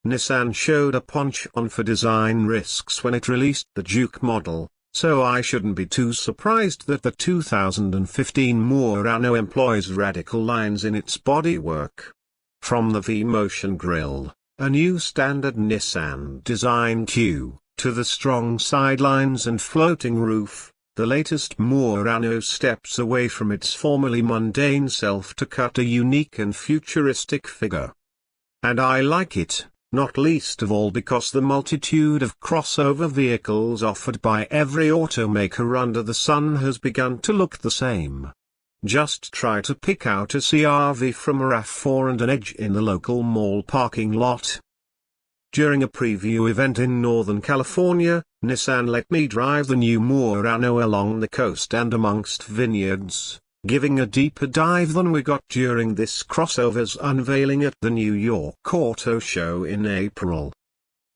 Nissan showed a penchant for design risks when it released the Juke model, so I shouldn't be too surprised that the 2015 Murano employs radical lines in its bodywork. From the V-Motion grille, a new standard Nissan design cue, to the strong sidelines and floating roof, the latest Murano steps away from its formerly mundane self to cut a unique and futuristic figure. And I like it, not least of all because the multitude of crossover vehicles offered by every automaker under the sun has begun to look the same. Just try to pick out a CR-V from a RAV4 and an Edge in the local mall parking lot. During a preview event in Northern California, Nissan let me drive the new Murano along the coast and amongst vineyards, giving a deeper dive than we got during this crossover's unveiling at the New York Auto Show in April.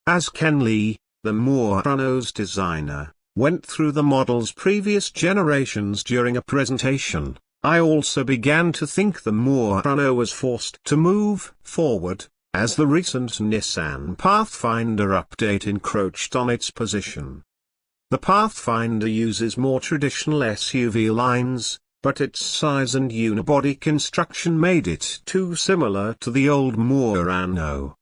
As Ken Lee, the Murano's designer, went through the model's previous generations during a presentation, I also began to think the Murano was forced to move forward, as the recent Nissan Pathfinder update encroached on its position. The Pathfinder uses more traditional SUV lines, but its size and unibody construction made it too similar to the old Murano.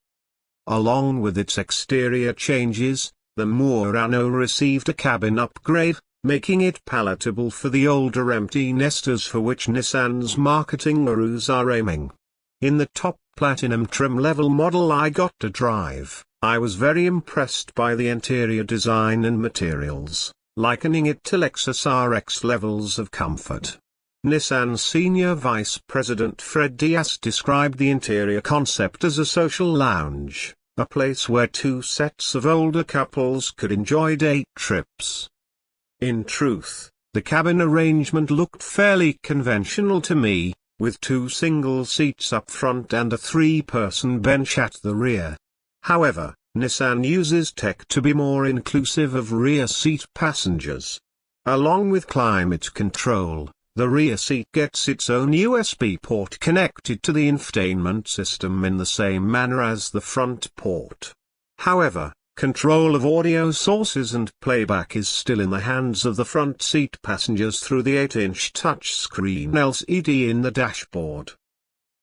Along with its exterior changes, the Murano received a cabin upgrade, making it palatable for the older empty nesters for which Nissan's marketing gurus are aiming. In the top Platinum trim level model I got to drive, I was very impressed by the interior design and materials, likening it to Lexus RX levels of comfort. Nissan Senior Vice President Fred Diaz described the interior concept as a social lounge, a place where two sets of older couples could enjoy date trips. In truth, the cabin arrangement looked fairly conventional to me, with two single seats up front and a three-person bench at the rear. However, Nissan uses tech to be more inclusive of rear seat passengers. Along with climate control, the rear seat gets its own USB port connected to the infotainment system in the same manner as the front port. However, control of audio sources and playback is still in the hands of the front seat passengers through the 8-inch touchscreen LCD in the dashboard.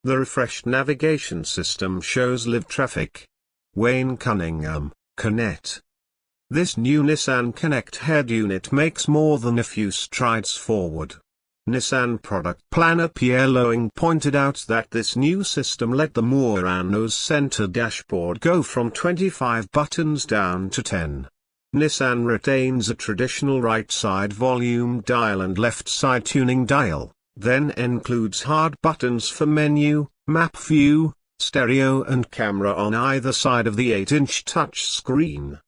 The refreshed navigation system shows live traffic. Wayne Cunningham, Connect. This new Nissan Connect head unit makes more than a few strides forward. Nissan product planner Pierre Loing pointed out that this new system let the Murano's center dashboard go from 25 buttons down to 10. Nissan retains a traditional right side volume dial and left side tuning dial, then includes hard buttons for menu, map view, stereo and camera on either side of the 8-inch touchscreen.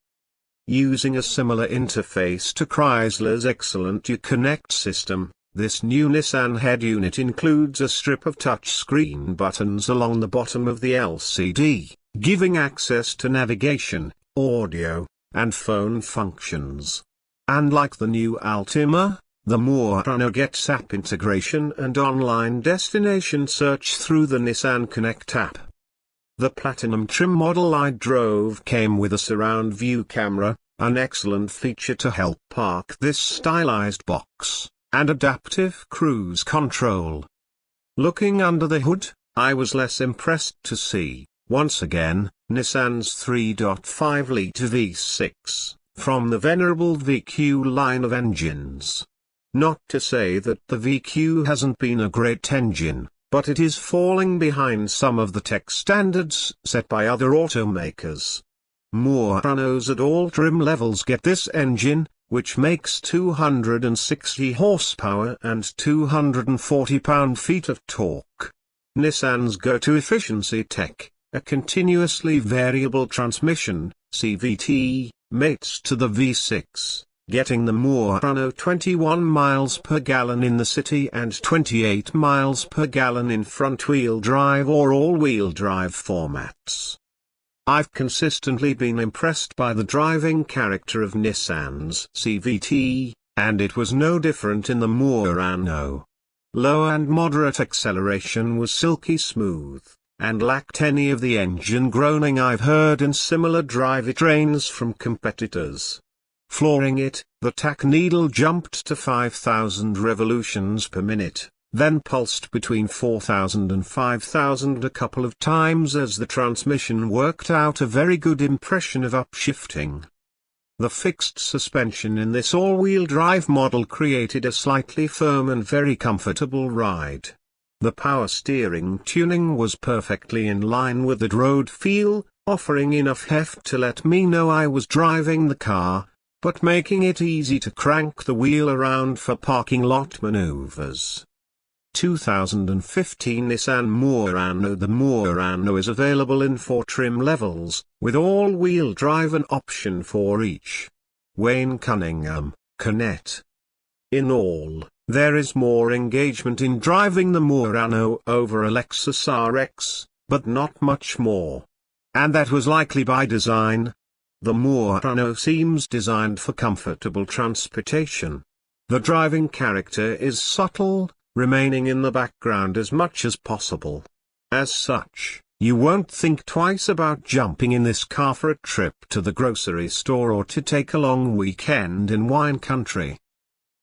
Using a similar interface to Chrysler's excellent Uconnect system, this new Nissan head unit includes a strip of touchscreen buttons along the bottom of the LCD, giving access to navigation, audio, and phone functions. And like the new Altima, the Murano gets app integration and online destination search through the Nissan Connect app. The Platinum trim model I drove came with a surround view camera, an excellent feature to help park this stylized box, and adaptive cruise control. Looking under the hood, I was less impressed to see, once again, Nissan's 3.5-litre V6, from the venerable VQ line of engines. Not to say that the VQ hasn't been a great engine, but it is falling behind some of the tech standards set by other automakers. Muranos at all trim levels get this engine, which makes 260 horsepower and 240 pound-feet of torque. Nissan's go-to efficiency tech, a continuously variable transmission, CVT, mates to the V6, getting the Murano 21 miles per gallon in the city and 28 miles per gallon in front-wheel drive or all-wheel drive formats. I've consistently been impressed by the driving character of Nissan's CVT, and it was no different in the Murano. Low and moderate acceleration was silky smooth, and lacked any of the engine groaning I've heard in similar drivetrains from competitors. Flooring it, the tach needle jumped to 5,000 revolutions per minute, then pulsed between 4,000 and 5,000 a couple of times as the transmission worked out a very good impression of upshifting. The fixed suspension in this all-wheel drive model created a slightly firm and very comfortable ride. The power steering tuning was perfectly in line with the road feel, offering enough heft to let me know I was driving the car, but making it easy to crank the wheel around for parking lot maneuvers. 2015 Nissan Murano. The Murano is available in 4 trim levels, with all-wheel drive an option for each. Wayne Cunningham, Connect. In all, there is more engagement in driving the Murano over a Lexus RX, but not much more. And that was likely by design. The Murano seems designed for comfortable transportation. The driving character is subtle, remaining in the background as much as possible. As such, you won't think twice about jumping in this car for a trip to the grocery store or to take a long weekend in wine country.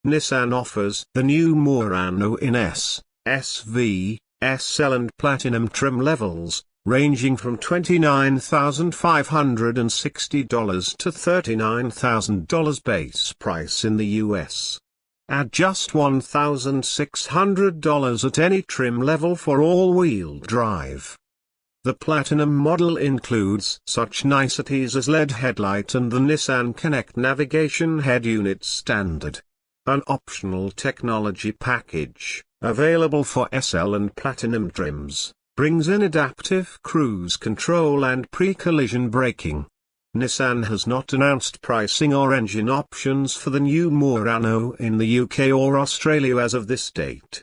Nissan offers the new Murano in S, SV, SL and Platinum trim levels, ranging from $29,560 to $39,000 base price in the US. At just $1,600 at any trim level for all-wheel drive. The Platinum model includes such niceties as LED headlight and the Nissan Connect navigation head unit standard. An optional technology package, available for SL and Platinum trims, brings in adaptive cruise control and pre-collision braking. Nissan has not announced pricing or engine options for the new Murano in the UK or Australia as of this date.